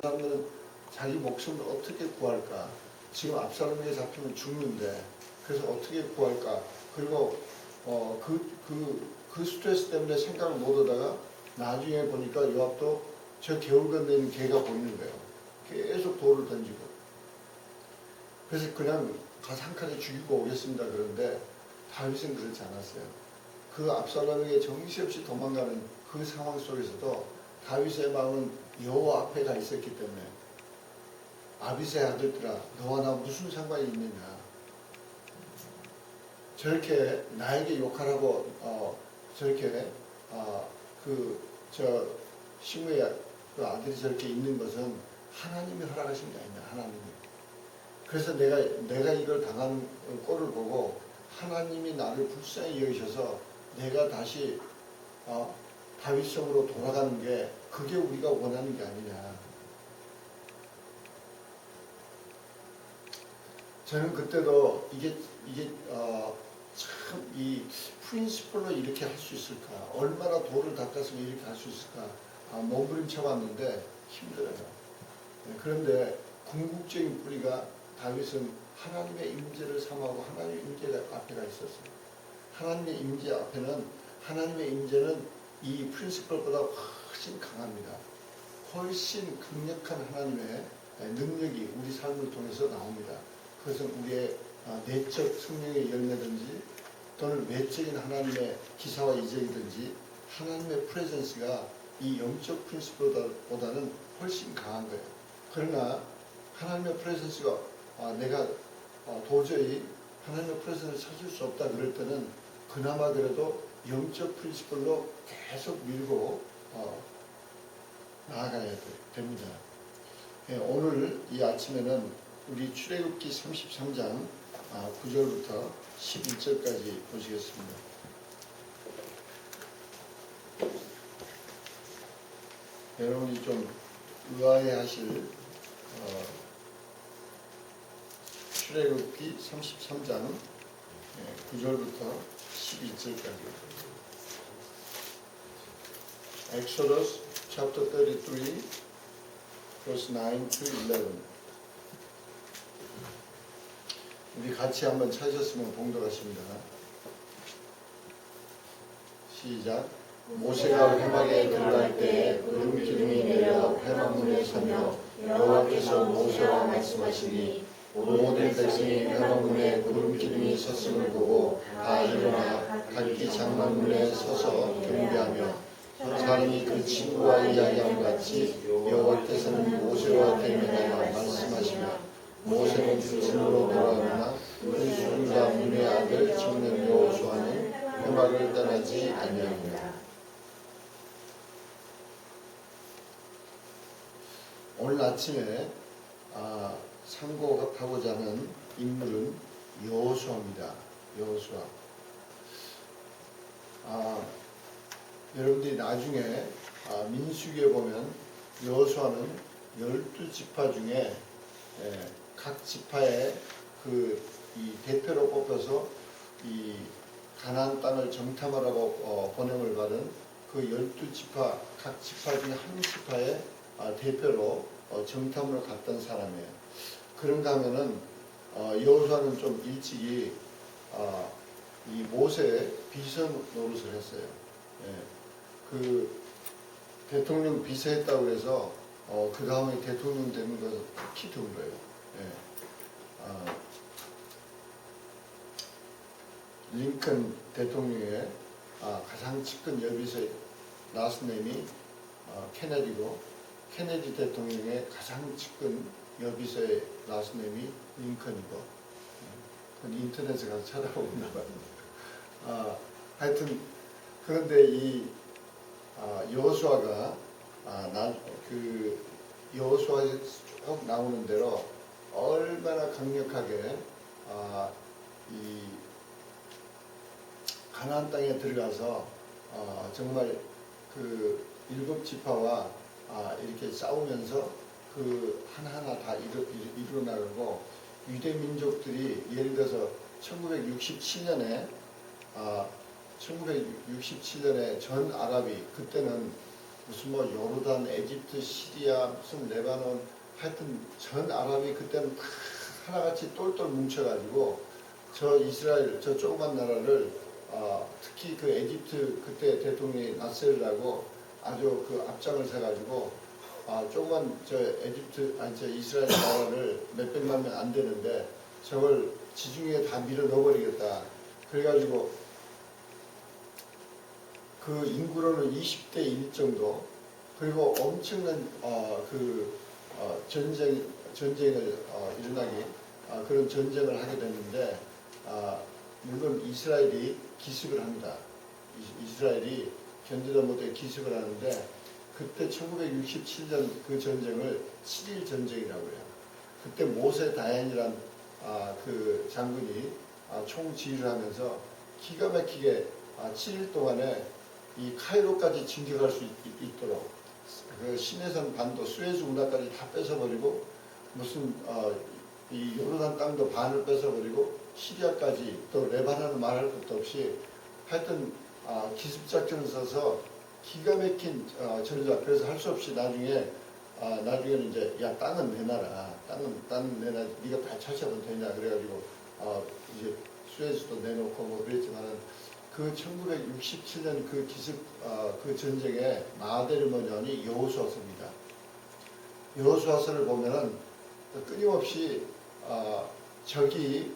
사람들은 자기 목숨을 어떻게 구할까? 지금 압살롬에게 잡히면 죽는데 그래서 어떻게 구할까? 그리고 그 스트레스 때문에 생각을 못하다가 나중에 보니까 요압도 저 개울 건너에 있는 개가 보이는 거예요. 계속 돌을 던지고. 그래서 그냥 가서 한 칸에 죽이고 오겠습니다. 그런데 다윗은 그렇지 않았어요. 그 압살롬에게 정신없이 도망가는 그 상황 속에서도 다윗의 마음은 여호와 앞에 가 있었기 때문에 아비새의 아들들아 너와 나 무슨 상관이 있느냐. 저렇게 나에게 욕하라고 저렇게 시므의 그 아들이 저렇게 있는 것은 하나님이 허락하신 게 아니냐. 하나님이. 그래서 내가 이걸 당하는 꼴을 보고 하나님이 나를 불쌍히 여기셔서 내가 다시 다윗성으로 돌아가는 게 그게 우리가 원하는 게 아니냐. 저는 그때도 이게 참 이 프린시플로 이렇게 할 수 있을까? 얼마나 돌을 닦았으면 이렇게 할 수 있을까? 몸부림쳐 봤는데 힘들어요. 그런데 궁극적인 뿌리가 다윗은 하나님의 임재를 삼하고 하나님의 임재 앞에가 있었어요. 하나님의 임재 앞에는 하나님의 임재는 이 프린시플보다 훨씬 강합니다. 훨씬 강력한 하나님의 능력이 우리 삶을 통해서 나옵니다. 그것은 우리의 내적 성령의 열매든지 또는 외적인 하나님의 기사와 이적이든지 하나님의 프레젠스가 이 영적 프린시플보다는 훨씬 강한 거예요. 그러나 하나님의 프레젠스가 내가 도저히 하나님의 프레젠스를 찾을 수 없다 그럴 때는 그나마 그래도 영적 프린시플로 계속 밀고 나아가야 됩니다. 오늘 이 아침에는 우리 출애굽기 33장 9절부터 11절까지 보시겠습니다. 여러분이 좀 의아해하실 출애굽기 33장 9절부터 12절까지. Exodus chapter 33 verse 9 to 11. 우리 같이 한번 찾으셨으면 봉독하십니다. 시작. 모세가 회막에 들어갈 때 구름 기둥이 내려 회막문에 서며 여호와께서 모세와 말씀하시니 모든 백성이 회막문에 구름 기둥이 섰음을 보고 다 일어나 각기 장막문에 서서 경배하며 사람이 그 친구와 이야기함 같이 여호와께서는 모세와 대면하여 말씀하시며 모세는 집으로 돌아오나 눈수자 눈의 아들 청년 여호수아는 회막을 떠나지 아니합니다. 오늘 아침에 상고하고자 하는 인물은 여호수아입니다. 여호수아. 여러분들이 나중에 민수기에 보면 여호수아는 12지파 중에 각 지파의 이 대표로 뽑혀서 이 가나안 땅을 정탐하라고 번영을 받은 그 12지파 각 지파 중에 한 지파의 대표로 정탐을 갔던 사람이에요. 그런가 하면은 여호수아는 좀 일찍이 이 모세의 비선 노릇을 했어요. 그 대통령 비서했다고 해서 그 다음에 대통령 되는 것은 극히 드문 거예요. 링컨 대통령의 가장 측근 여비서의 라스네임이 케네디고 케네디 대통령의 가장 측근 여비서의 라스네임이 링컨이고 그건 인터넷에 가서 찾아보면 나와요. 하여튼 그런데 이 여호수아가 여호수아에 쭉 나오는 대로 얼마나 강력하게 이 가나안 땅에 들어가서 정말 그 7지파와 이렇게 싸우면서 그 하나하나 다 이루어나가고 유대 민족들이 예를 들어서 1967년에 전 아랍이 그때는 무슨 뭐 요르단, 에집트, 시리아, 무슨 레바논, 하여튼 전 아랍이 그때는 다 하나같이 똘똘 뭉쳐가지고 저 이스라엘 저 조그만 나라를 특히 그 에집트 그때 대통령이 나세르라고 아주 그 앞장을 서가지고 조그만 저 에집트 아니 저 이스라엘 나라를 몇백만 명 안 되는데 저걸 지중해에 다 밀어 넣어버리겠다. 그래가지고 그 인구로는 20대 1 정도 그리고 엄청난 전쟁을 일어나기 그런 전쟁을 하게 됐는데 물론 이스라엘이 기습을 합니다. 이스라엘이 견디다 못해 기습을 하는데 그때 1967년 그 전쟁을 7일 전쟁이라고 해요. 그때 모세 다얀이란 그 장군이 총지휘를 하면서 기가 막히게 7일 동안에 이 카이로까지 진격할 수 있도록 그 시내산 반도 수에즈 운하까지 다 뺏어버리고 무슨 이 요르단 땅도 반을 뺏어버리고 시리아까지 또 레바논은 말할 것도 없이 하여튼 기습작전을 써서 기가 막힌 전략 그래서 할 수 없이 나중에는 이제 야 땅은 내놔라 땅은 내놔 네가 다 차지하면 되냐 그래가지고 이제 수에즈도 내놓고 뭐 그랬지만은 그 1967년 그 기습 그 전쟁의 마데르머년이 여호수아서입니다. 여호수아서를 보면은 끊임없이 적이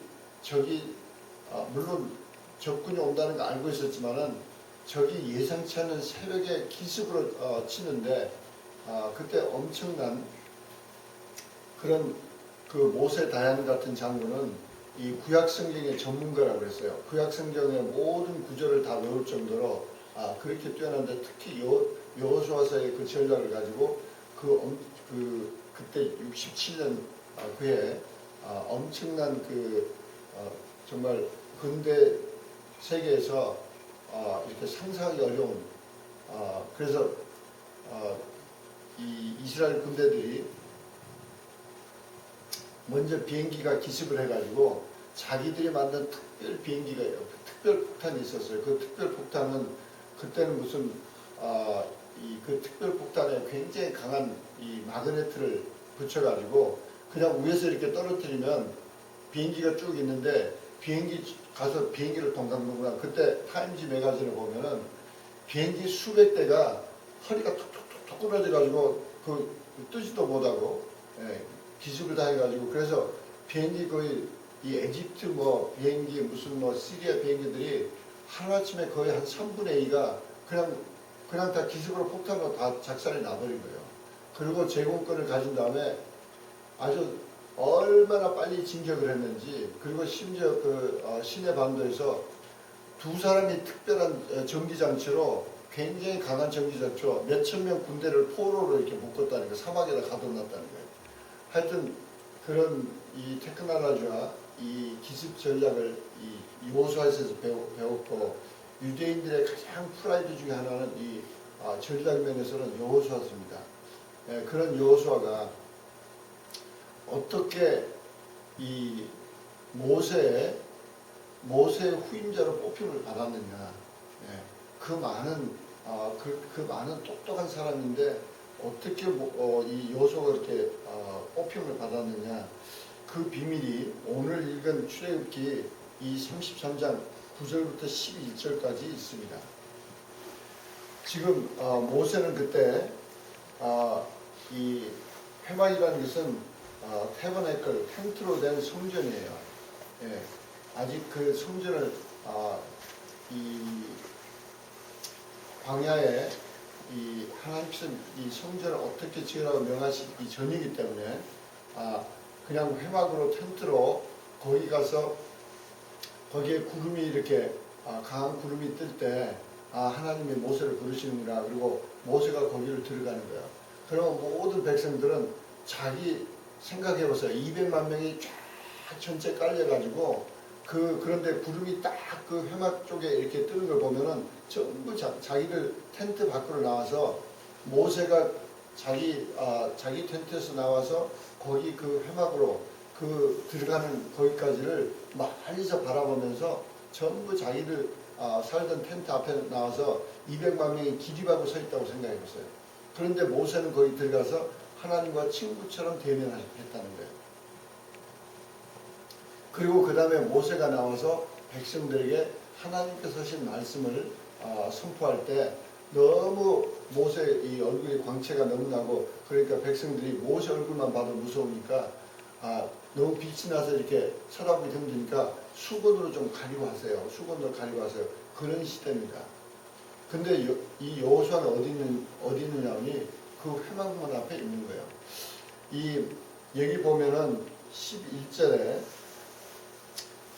물론 적군이 온다는 거 알고 있었지만은 적이 예상치 않은 새벽에 기습으로 치는데 그때 엄청난 그런 그 모세 다얀 같은 장군은 이 구약성경의 전문가라고 했어요. 구약성경의 모든 구절을 다 외울 정도로 그렇게 뛰어난데 특히 여호수아서의 그 전략을 가지고 그때 67년 그해 엄청난 정말 근대 세계에서 이렇게 상상하기 어려운 그래서 이 이스라엘 군대들이 먼저 비행기가 기습을 해가지고 자기들이 만든 특별 비행기가 특별 폭탄이 있었어요. 그 특별 폭탄은 그때는 무슨 그 특별 폭탄에 굉장히 강한 이 마그네트를 붙여가지고 그냥 위에서 이렇게 떨어뜨리면 비행기가 쭉 있는데 비행기 가서 비행기를 동강동강 그때 타임지 매거진을 보면은 비행기 수백 대가 허리가 툭툭툭 끊어져가지고 그 뜨지도 못하고 기습을 당해가지고 그래서 비행기 거의 이 에집트 뭐 비행기 무슨 뭐 시리아 비행기들이 하루아침에 거의 한 3분의 2가 그냥 다 기습으로 폭탄으로 다 작살이 나버린 거예요. 그리고 제공권을 가진 다음에 아주 얼마나 빨리 진격을 했는지 그리고 심지어 그 시내 반도에서 두 사람이 특별한 전기장치로 굉장히 강한 전기장치로 몇천 명 군대를 포로로 이렇게 묶었다는 거예요. 사막에다 가둬놨다는 거예요. 하여튼 그런 이 테크놀로지와 이 기습 전략을 이 여호수아에서 배웠고 유대인들의 가장 프라이드 중에 하나는 이 전략 면에서는 여호수아입니다. 그런 여호수아가 어떻게 이 모세의 후임자로 뽑힘을 받았느냐. 그 많은 똑똑한 사람인데 어떻게 이 여호수아가 이렇게 뽑힘을 받았느냐. 그 비밀이 오늘 읽은 출애굽기 이 33장 9절부터 11절까지 있습니다. 지금 모세는 그때 이 회막이라는 것은 태버네클, 텐트로 된 성전이에요. 아직 그 성전을 이 광야에 이 하나님께서 이 성전을 어떻게 지으라고 명하시기 전이기 때문에 그냥 회막으로 텐트로 거기 가서 거기에 구름이 이렇게 강한 구름이 뜰 때 하나님이 모세를 부르시는구나. 그리고 모세가 거기를 들어가는 거예요. 그러면 모든 백성들은 자기 생각해보세요. 200만 명이 쫙 전체 깔려가지고 그런데 구름이 딱 그 회막 쪽에 이렇게 뜨는 걸 보면은 전부 자기들 텐트 밖으로 나와서 모세가 자기 텐트에서 나와서 거기 그 회막으로 들어가는 거기까지를 멀리서 바라보면서 전부 자기들 살던 텐트 앞에 나와서 200만 명이 기립하고 서 있다고 생각해 보세요. 그런데 모세는 거기 들어가서 하나님과 친구처럼 대면했다는 거예요. 그리고 그 다음에 모세가 나와서 백성들에게 하나님께서 하신 말씀을 선포할 때 너무 모세 이 얼굴이 광채가 너무 나고, 그러니까 백성들이 모세 얼굴만 봐도 무서우니까 너무 빛이 나서 이렇게 쳐다보기 힘드니까 수건으로 좀 가리고 하세요. 수건으로 가리고 하세요. 그런 시대입니다. 근데 이 여호수아는 어디 있느냐니 그 회막문 앞에 있는 거예요. 여기 보면은 11절에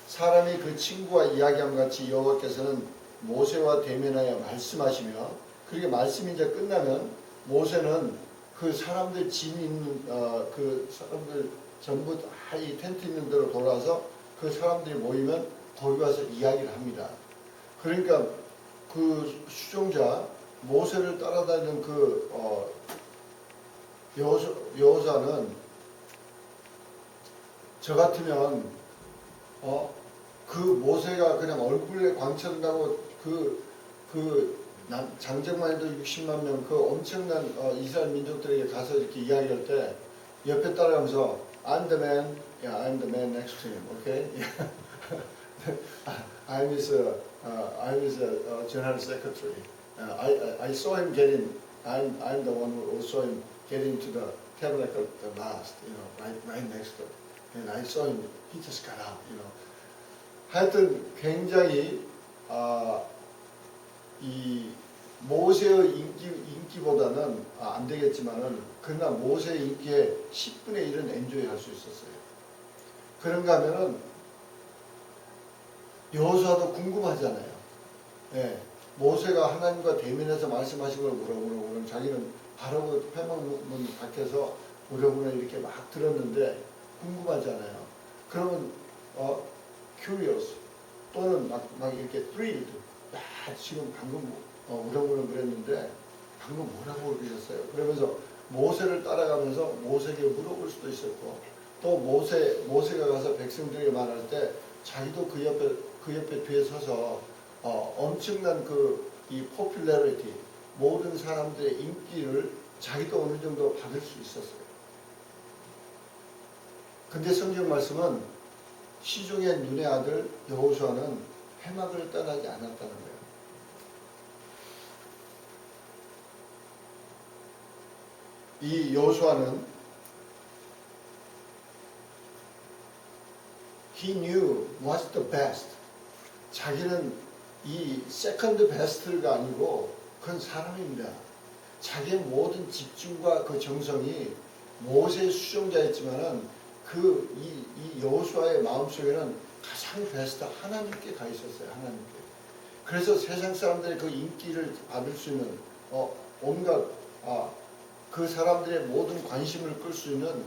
사람이 그 친구와 이야기함 같이 여호와께서는 모세와 대면하여 말씀하시며, 그렇게 말씀이 이제 끝나면 모세는 그 사람들 그 사람들 전부 다 이 텐트 있는 데로 돌아서 그 사람들이 모이면 거기 가서 이야기를 합니다. 그러니까 그 수종자 모세를 따라다니는 그 여호수아는 저 같으면 그 모세가 그냥 얼굴에 광채를 나고 장정만 해도 60만 명 그 엄청난 이스라엘 민족들에게 가서 이렇게 이야기할 때 옆에 따라가면서 I'm the man, yeah, I'm the man next to him, okay? I'm his general secretary. I saw him getting. I'm the one who saw him getting to the tabernacle the last, right next to it. And I saw him. He just got out, 하여튼 굉장히 이 모세의 인기보다는 안 되겠지만은 그러나 모세의 인기에 10분의 1은 엔조이 할 수 있었어요. 그런가 하면은 여호수아도 궁금하잖아요. 예, 모세가 하나님과 대면해서 말씀하신 걸 물어보는 자기는 바로 그 회막문 밖에서 물어보는 이렇게 막 들었는데 궁금하잖아요. 그러면 curious 또는 막 이렇게 thrilled. 지금 방금 물어보는 그랬는데 방금 뭐라고 그러셨어요? 그러면서 모세를 따라가면서 모세에게 물어볼 수도 있었고, 또 모세가 가서 백성들에게 말할 때 자기도 그 옆에 뒤에 서서 엄청난 이 popularity, 모든 사람들의 인기를 자기도 어느 정도 받을 수 있었어요. 근데 성경 말씀은 시종의 눈의 아들 여호수아는 회막을 떠나지 않았다는 거예요. 이 여호수아는 he knew what's the best. 자기는 이 second best가 아니고 그건 사람입니다. 자기의 모든 집중과 그 정성이 모세의 수종자였지만은 이 여호수아의 마음속에는 가장 베스트 하나님께 가 있었어요. 하나님께. 그래서 세상 사람들의 그 인기를 받을 수 있는 온갖 그 사람들의 모든 관심을 끌 수 있는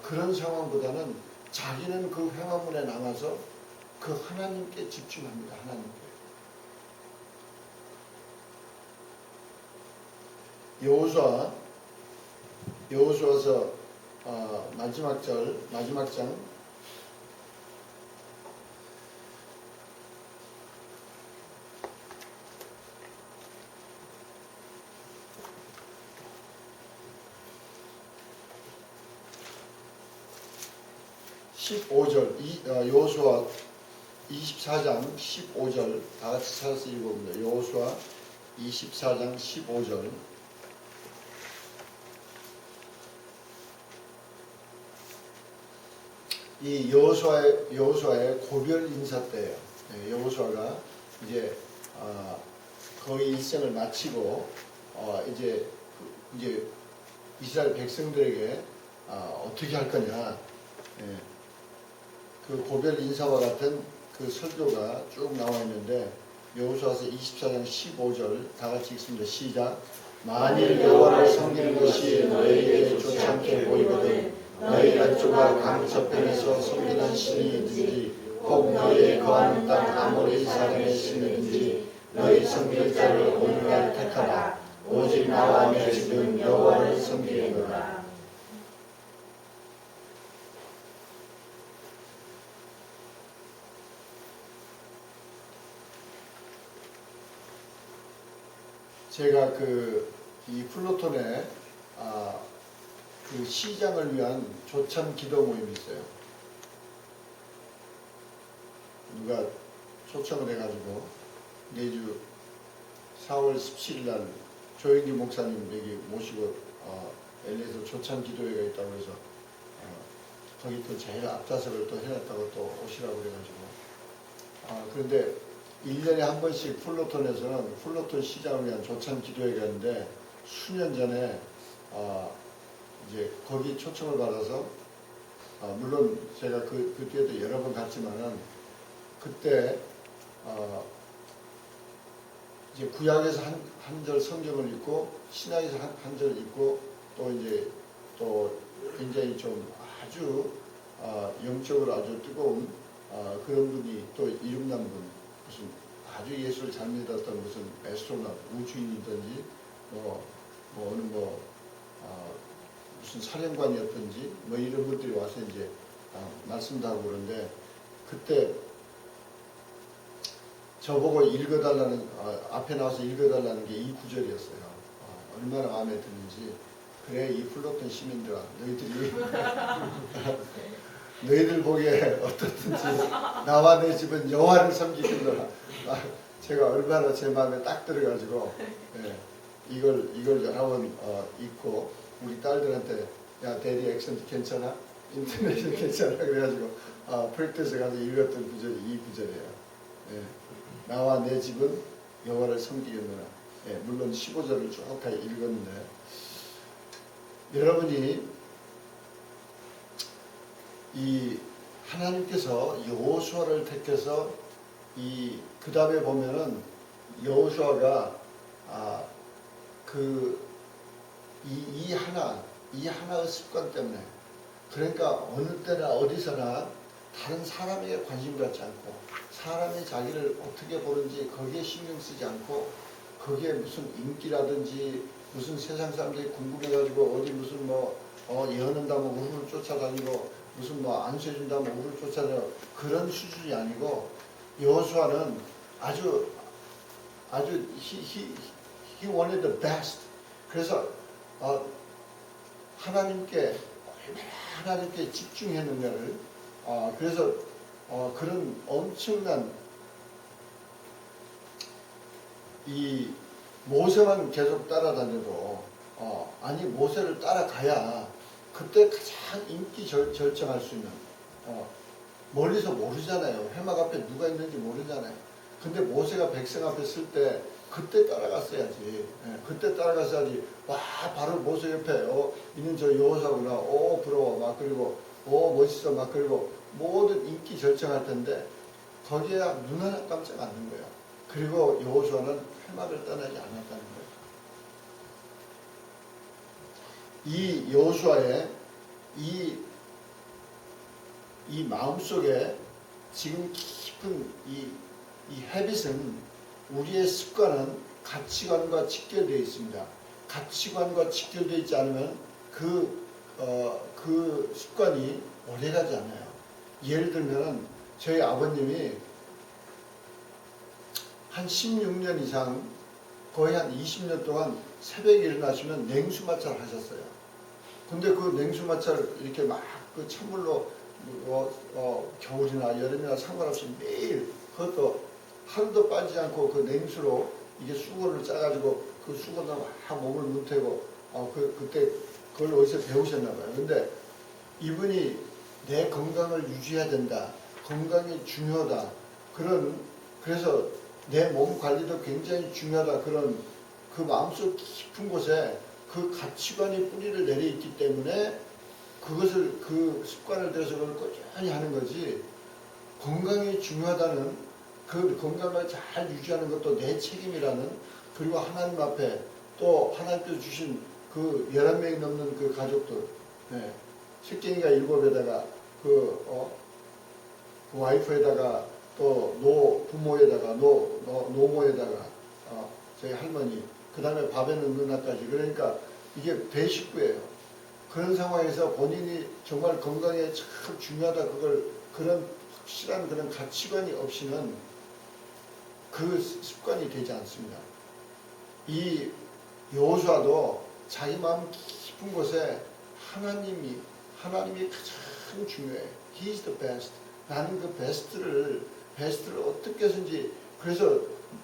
그런 상황보다는 자기는 그 회막문에 남아서 그 하나님께 집중합니다. 하나님께. 여호수아서 마지막 장 15절, 여호수아 24장 15절 다 같이 찾아서 읽어봅니다. 여호수아 24장 15절. 이 여호수아의 고별 인사 때예요. 여호수아가 이제 거의 일생을 마치고 이제 이스라엘 백성들에게 어떻게 할 거냐, 그 고별 인사와 같은 그 설교가 쭉 나와 있는데, 여호수아서 24장 15절 다 같이 읽습니다. 시작. 만일 여호와를 섬기는 것이 너희에게 좋지 않게 보이거든 너희 안쪽과 강 저편에서 섬기는 신이 있든지 혹 너희의 거하는 땅 아모리 사람의 신이든지 너희 섬길 자를 오늘날 택하라. 오직 나와 내 집은 여호와를 섬기리로다. 제가 이 플루톤에 그 시장을 위한 조참 기도 모임이 있어요. 누가 초청을 해가지고 내주 4월 17일 날 조영기 목사님 여기 모시고 LA에서 조참 기도회가 있다고 해서 거기 또 제일 앞좌석을 또 해놨다고 또 오시라고 그래가지고 그런데 1년에 한 번씩 플루톤에서는 플루톤 시장을 위한 조참 기도회가 있는데 수년 전에 이제 거기 초청을 받아서 물론 제가 그때도 여러 번 갔지만은 그때 이제 구약에서 한 절 성경을 읽고 신약에서 한 절 읽고 또 이제 또 굉장히 좀 아주 영적으로 아주 뜨거운 그런 분이 또 이름난 분 무슨 아주 예수를 잘 믿었던 무슨 에스트로나 우주인이든지 어느 무슨 사령관이었든지 뭐 이런 분들이 와서 이제 말씀도 하고 그러는데 그때 저보고 읽어달라는 앞에 나와서 읽어달라는 게 이 구절이었어요. 얼마나 마음에 드는지. 그래 이 플루톤 시민들아 너희들이 너희들 보기에 어떻든지 나와 내 집은 여호와를 섬기겠노라. 제가 얼마나 제 마음에 딱 들어가지고 이걸 여러 번 읽고 우리 딸들한테 야 대리 액센트 괜찮아? 인터넷은 괜찮아? 그래가지고 프랙티스 가서 읽었던 구절이 이 구절이에요. 나와 내 집은 여호와를 섬기겠노라. 물론 15절을 쭉 읽었는데 여러분이 이 하나님께서 여호수아를 택해서 그 다음에 보면은 여호수아가 이 하나의 습관 때문에 그러니까 어느 때나 어디서나 다른 사람에게 관심 갖지 않고 사람이 자기를 어떻게 보는지 거기에 신경 쓰지 않고 거기에 무슨 인기라든지 무슨 세상 사람들이 궁금해가지고 어디 무슨 예언한다면 우르르 쫓아다니고 무슨 안수해준다면 우르르 쫓아다니고 그런 수준이 아니고 여호수아는 아주 he wanted the best. 그래서 하나님께 집중했는가를 그래서 그런 엄청난 이 모세만 계속 따라다녀도 아니 모세를 따라가야 그때 가장 인기 절정할 수 있는 멀리서 모르잖아요. 회막 앞에 누가 있는지 모르잖아요. 근데 모세가 백성 앞에 쓸 때 그때 따라갔어야지. 그때 따라갔어야지. 와 바로 모세 옆에 있는 저 여호사구나. 부러워 막 그리고 멋있어 막 그리고 모든 인기 절정할 텐데 거기에 눈 하나 깜짝 안 는 거예요. 그리고 여호수아는 회막을 떠나지 않았다는 거예요. 이 여호수아의 이 마음속에 지금 깊은 이 헤빗은 우리의 습관은 가치관과 직결되어 있습니다. 가치관과 직결되어 있지 않으면 그 습관이 오래가지 않아요. 예를 들면 저희 아버님이 한 16년 이상 거의 한 20년 동안 새벽에 일어나시면 냉수 마찰 하셨어요. 근데 그 냉수 마찰 이렇게 막 그 찬물로 겨울이나 여름이나 상관없이 매일 그것도 하루도 빠지지 않고 그 냉수로 이게 수건을 짜가지고 그 수건으로 막 몸을 문태고 그때 그걸 어디서 배우셨나 봐요. 근데 이분이 내 건강을 유지해야 된다. 건강이 중요하다. 그래서 내 몸 관리도 굉장히 중요하다. 그런 그 마음속 깊은 곳에 그 가치관이 뿌리를 내려있기 때문에 그것을 그 습관을 들여서 그걸 꾸준히 하는 거지. 건강이 중요하다는 그 건강을 잘 유지하는 것도 내 책임이라는 그리고 하나님 앞에 또 하나님께서 주신 그 11명이 넘는 그 가족들 새끼니가 7에다가 그 와이프에다가 또 부모에다가 노모에다가 저희 할머니 그 다음에 밥에는 누나까지 그러니까 이게 대식구예요. 그런 상황에서 본인이 정말 건강에 참 중요하다 그런 확실한 그런 가치관이 없이는 그 습관이 되지 않습니다. 이 여호수아도 자기 마음 깊은 곳에 하나님이 가장 중요해. He is the best. 나는 그 베스트를 어떻게 해서인지. 그래서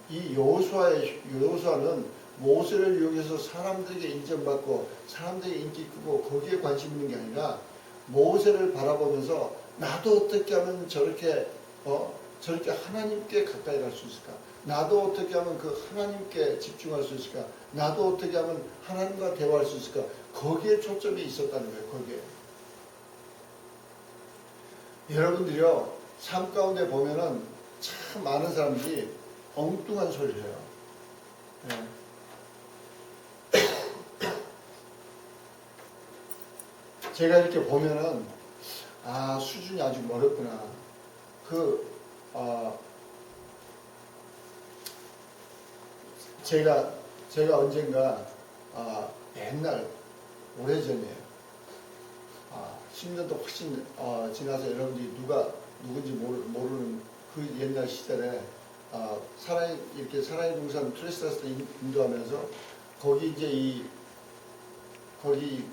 이 여호수아는 모세를 이용해서 사람들에게 인정받고 사람들에게 인기 크고 거기에 관심 있는 게 아니라 모세를 바라보면서 나도 어떻게 하면 저렇게 하나님께 가까이 갈 수 있을까? 나도 어떻게 하면 그 하나님께 집중할 수 있을까? 나도 어떻게 하면 하나님과 대화할 수 있을까? 거기에 초점이 있었다는 거예요. 거기에. 여러분들이요, 삶 가운데 보면은 참 많은 사람들이 엉뚱한 소리를 해요. 네. 제가 이렇게 보면은 수준이 아주 멀었구나. 제가 언젠가 옛날 오래전에 10년도 훨씬 지나서 여러분들이 누군지 모르는 그 옛날 시절에 이렇게 사랑의 동산 트레스라스 인도하면서 거기 이제 거기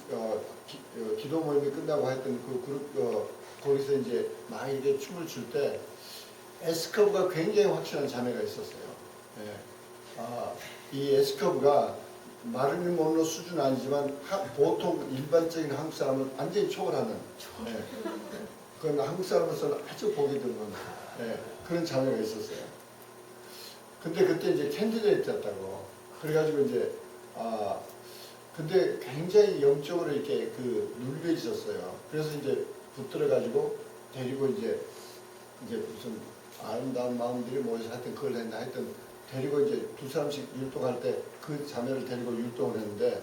기도 모임이 끝나고 했던 그 그룹 거기서 이제 막 이렇게 춤을 출 때 S커브가 굉장히 확실한 자매가 있었어요. 예. 이 S커브가 마릴린 monroe 수준 아니지만 보통 일반적인 한국 사람을 완전히 초월하는, 예. 그건 한국 사람으로서는 아주 보기 드문, 예. 그런 자매가 있었어요. 근데 그때 이제 캔디데이트였다고. 그래가지고 이제 근데 굉장히 영적으로 이렇게 눌려있었어요. 그래서 이제 붙들어가지고 데리고 이제 무슨 아름다운 마음들이 모여서 하여튼 그걸 했나 하여튼 데리고 이제 두 사람씩 율동할 때 그 자매를 데리고 율동을 했는데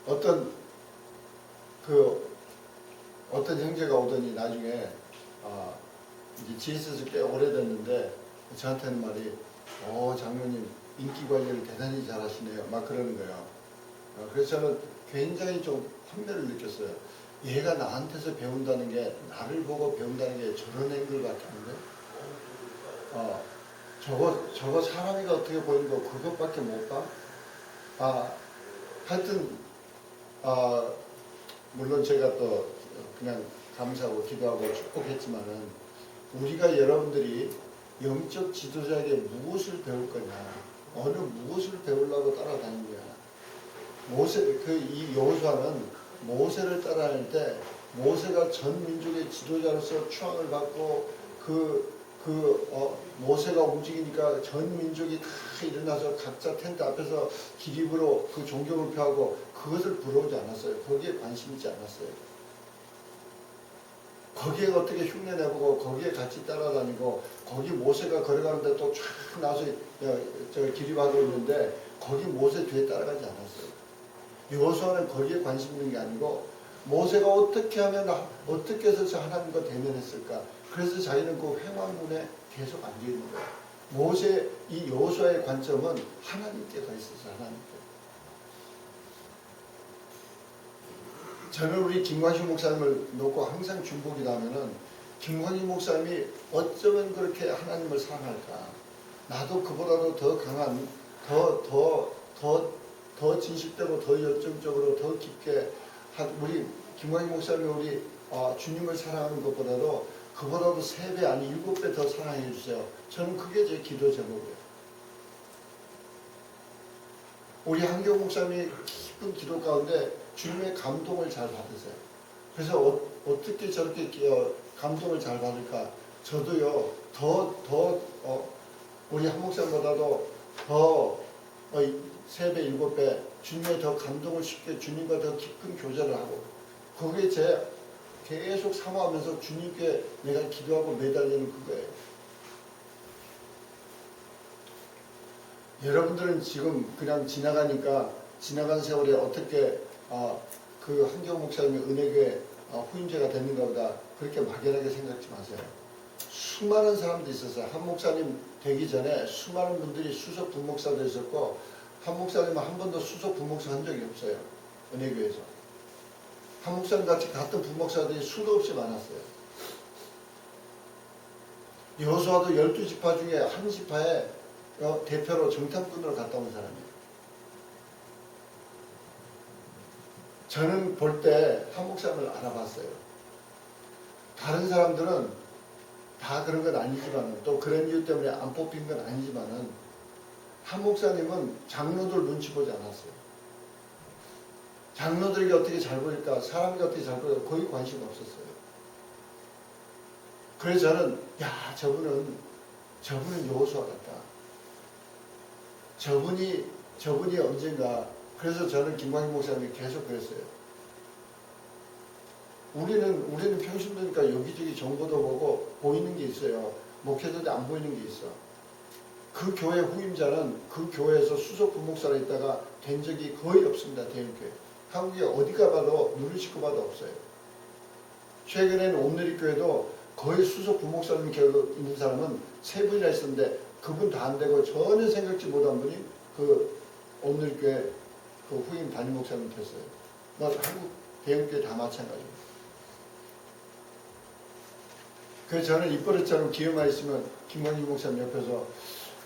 어떤 형제가 오더니 나중에 이제 지혜스에서 꽤 오래됐는데 저한테는 말이 장로님 인기 관리를 대단히 잘하시네요. 막 그러는 거예요. 그래서 저는 굉장히 좀 환멸을 느꼈어요. 얘가 나한테서 배운다는 게, 나를 보고 배운다는 게 저런 앵글 같은데, 저거 사람이가 어떻게 보이는 거 그것밖에 못 봐? 하여튼, 물론 제가 또 그냥 감사하고 기도하고 축복했지만은, 우리가 여러분들이 영적 지도자에게 무엇을 배울 거냐, 무엇을 배우려고 따라다니냐. 이 여호수아는 모세를 따라다닐 때 모세가 전 민족의 지도자로서 추앙을 받고 모세가 움직이니까 전 민족이 다 일어나서 각자 텐트 앞에서 기립으로 그 존경을 표하고 그것을 부러우지 않았어요. 거기에 관심 있지 않았어요. 거기에 어떻게 흉내내보고 거기에 같이 따라다니고 거기 모세가 걸어가는데 또 쫙 나서 기립하고 있는데 거기 모세 뒤에 따라가지 않았어요. 여호수아는 거기에 관심 있는 게 아니고 모세가 어떻게 해서 하나님과 대면했을까. 그래서 자기는 그 횡왕군에 계속 앉아있는 거예요. 이 여호수아의 관점은 하나님께 가 있었어요. 하나님께. 저는 우리 김광식 목사님을 놓고 항상 중복이다 하면은 김광식 목사님이 어쩌면 그렇게 하나님을 사랑할까. 나도 그보다도 더 강한, 더 진실되고 더 열정적으로 더 깊게 우리 김광식 목사님이 우리 주님을 사랑하는 것보다도 그보다도 3배 아니 7배 더 사랑해 주세요. 저는 그게 제 기도 제목이에요. 우리 한경 목사님이 깊은 기도 가운데 주님의 감동을 잘 받으세요. 그래서 어떻게 저렇게 감동을 잘 받을까? 저도요, 우리 한 목사님보다도 더 3배, 7배 주님의 더 감동을 쉽게 주님과 더 깊은 교제를 하고 거기에 계속 사모하면서 주님께 내가 기도하고 매달리는 그거예요. 여러분들은 지금 그냥 지나간 세월에 어떻게 그 한경 목사님의 은혜교회 후임제가 됐는가 보다 그렇게 막연하게 생각지 마세요. 수많은 사람들이 있었어요. 한 목사님 되기 전에 수많은 분들이 수석 부목사도 있었고 한 목사님은 한 번도 수석 부목사 한 적이 없어요. 은혜교회에서. 한 목사님 같이 같은 부목사들이 수도 없이 많았어요. 여호수아도 12지파 중에 한 지파에 대표로 정탐꾼으로 갔다 온 사람이에요. 저는 볼 때 한 목사님을 알아봤어요. 다른 사람들은 다 그런 건 아니지만 또 그런 이유 때문에 안 뽑힌 건 아니지만은 한 목사님은 장로들 눈치 보지 않았어요. 장로들에게 어떻게 잘 보일까, 사람에게 어떻게 잘 보일까 거의 관심 없었어요. 그래서 저는 야 저분은 여호수아 같다. 저분이 언젠가. 그래서 저는 김광희 목사님이 계속 그랬어요. 우리는 평신도니까 여기저기 정보도 보고 보이는 게 있어요. 목회자도 안 보이는 게 있어. 그 교회 후임자는 그 교회에서 수석 부목사로 있다가 된 적이 거의 없습니다. 대형교회. 한국에 어디 가봐도 눈을 씻고 봐도 없어요. 최근에는 옴누리교회도 거의 수석 부목사님 있는 사람은 세 분이나 있었는데 그분 다 안 되고 전혀 생각지 못한 분이 그 옴누리교회 그 후임 담임 목사님 됐어요. 뭐 한국 대형교회 다 마찬가지입니다. 그래서 저는 입버릇처럼 기회만 있으면 김광희 목사님 옆에서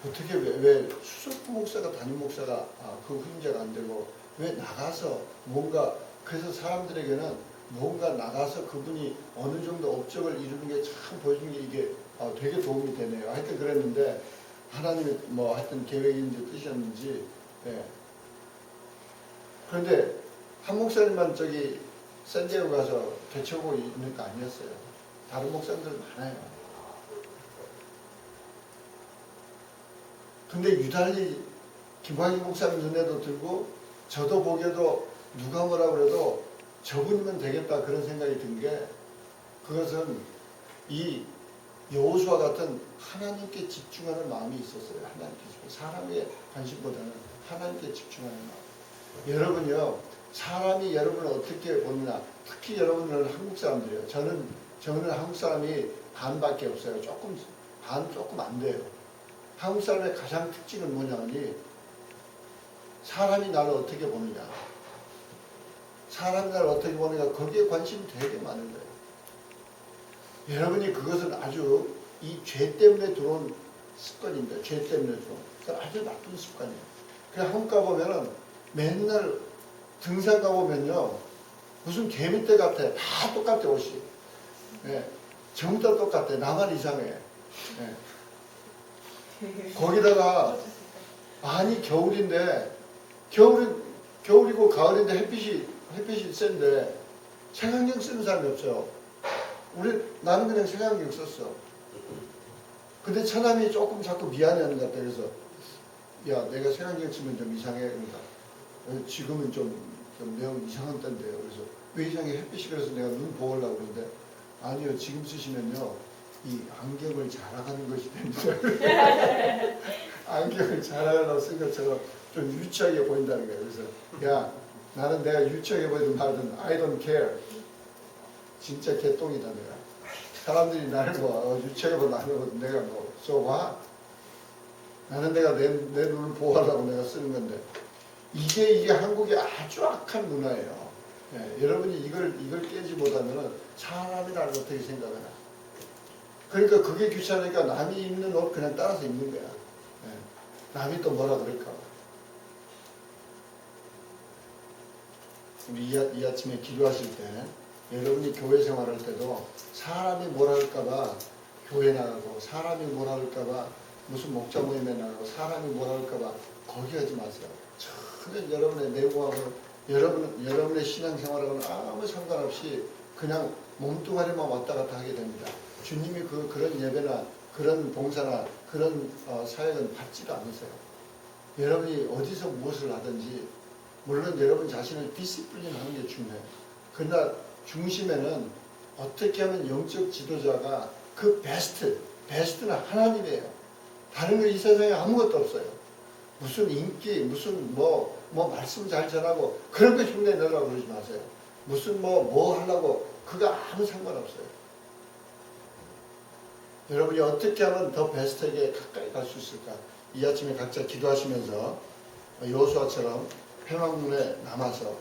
어떻게 왜 수석 부목사가 담임 목사가 그 후임자가 안 되고 왜 나가서 뭔가 그래서 사람들에게는 뭔가 나가서 그분이 어느 정도 업적을 이루는 게 참 보여주는 게 이게 되게 도움이 되네요. 하여튼 그랬는데 하나님의 뭐 하여튼 계획인지 뜻이었는지 네. 그런데 한 목사님만 저기 샌디에고 가서 개척하고 있는 거 아니었어요. 다른 목사님들 많아요. 근데 유달리 김광희 목사님 눈에도 들고 저도 보기에도 누가 뭐라 그래도 저분이면 되겠다 그런 생각이 든 게 그것은 이 여호수아 같은 하나님께 집중하는 마음이 있었어요. 하나님께 집중. 사람의 관심보다는 하나님께 집중하는 마음. 여러분요, 사람이 여러분을 어떻게 보느냐. 특히 여러분은 한국 사람들이에요. 저는 한국 사람이 반밖에 없어요. 조금 안 돼요. 한국 사람의 가장 특징은 뭐냐니 사람이 나를 어떻게 보느냐. 사람이 나를 어떻게 보느냐. 거기에 관심이 되게 많은 거예요. 여러분이 그것은 아주 이 죄 때문에 들어온 습관입니다. 죄 때문에 들어온. 그건 아주 나쁜 습관이에요. 그냥 한국 가보면은 맨날 등산 가보면요. 무슨 개미떼 같아. 다 똑같아 옷이. 네. 전부 다 똑같아. 나만 이상해. 네. 거기다가 아니 겨울인데 겨울이고 가을인데 햇빛이 센데 색안경 쓰는 사람이 없어요. 나는 그냥 색안경 썼어. 근데 처남이 조금 자꾸 미안해하는 것 같아. 그래서 야 내가 색안경 쓰면 좀 이상해. 그러니까 지금은 좀 매우 이상한 때인데요. 그래서 왜 이상해? 햇빛이 그래서 내가 눈 보호하려고 그러는데 아니요 지금 쓰시면요 이 안경을 자라가는 것이 됩니다. 안경을 자라가려고 쓴 것처럼 좀 유치하게 보인다는 거예요. 그래서 야 나는 내가 유치하게 보이든 말든 I don't care. 진짜 개똥이다 내가. 사람들이 나를 뭐 유치하게 보든 안 보든 내가 뭐 so what? 나는 내가 내 눈을 보호하려고 내가 쓰는 건데 이게 한국의 아주 악한 문화예요. 예, 여러분이 이걸 깨지 못하면은 사람이 나를 어떻게 생각하나. 그러니까 그게 귀찮으니까 남이 입는 옷 그냥 따라서 입는 거야. 예, 남이 또 뭐라 그럴까. 우리 이 아침에 기도하실 때 여러분이 교회 생활할 때도 사람이 뭐라 할까봐 교회 나가고 사람이 뭐라 할까봐 무슨 목자 모임에 나가고 사람이 뭐라 할까봐 거기 하지 마세요. 전혀 여러분의 내공하고 여러분의 신앙생활하고는 아무 상관없이 그냥 몸뚱아리만 왔다 갔다 하게 됩니다. 주님이 그런 예배나 그런 봉사나 그런 사역은 받지도 않으세요. 여러분이 어디서 무엇을 하든지 물론 여러분 자신을 디시플린 하는 게 중요해요. 그러나 중심에는 어떻게 하면 영적 지도자가 그 베스트는 하나님이에요. 다른 거 이 세상에 아무것도 없어요. 무슨 인기, 무슨 뭐 말씀 잘 전하고 그런 거 흉내 내려고 그러지 마세요. 무슨 뭐 하려고 그거 아무 상관없어요. 여러분이 어떻게 하면 더 베스트에게 가까이 갈 수 있을까? 이 아침에 각자 기도하시면서 여호수아처럼 회막문에 남아서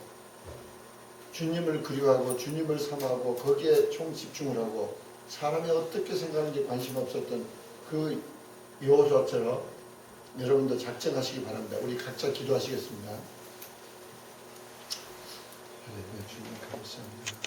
주님을 그리워하고 주님을 사모하고 거기에 총 집중을 하고 사람이 어떻게 생각하는지 관심 없었던 그 여호수아처럼 여러분도 작정하시기 바랍니다. 우리 각자 기도하시겠습니다. 할렐루야 주님 감사합니다.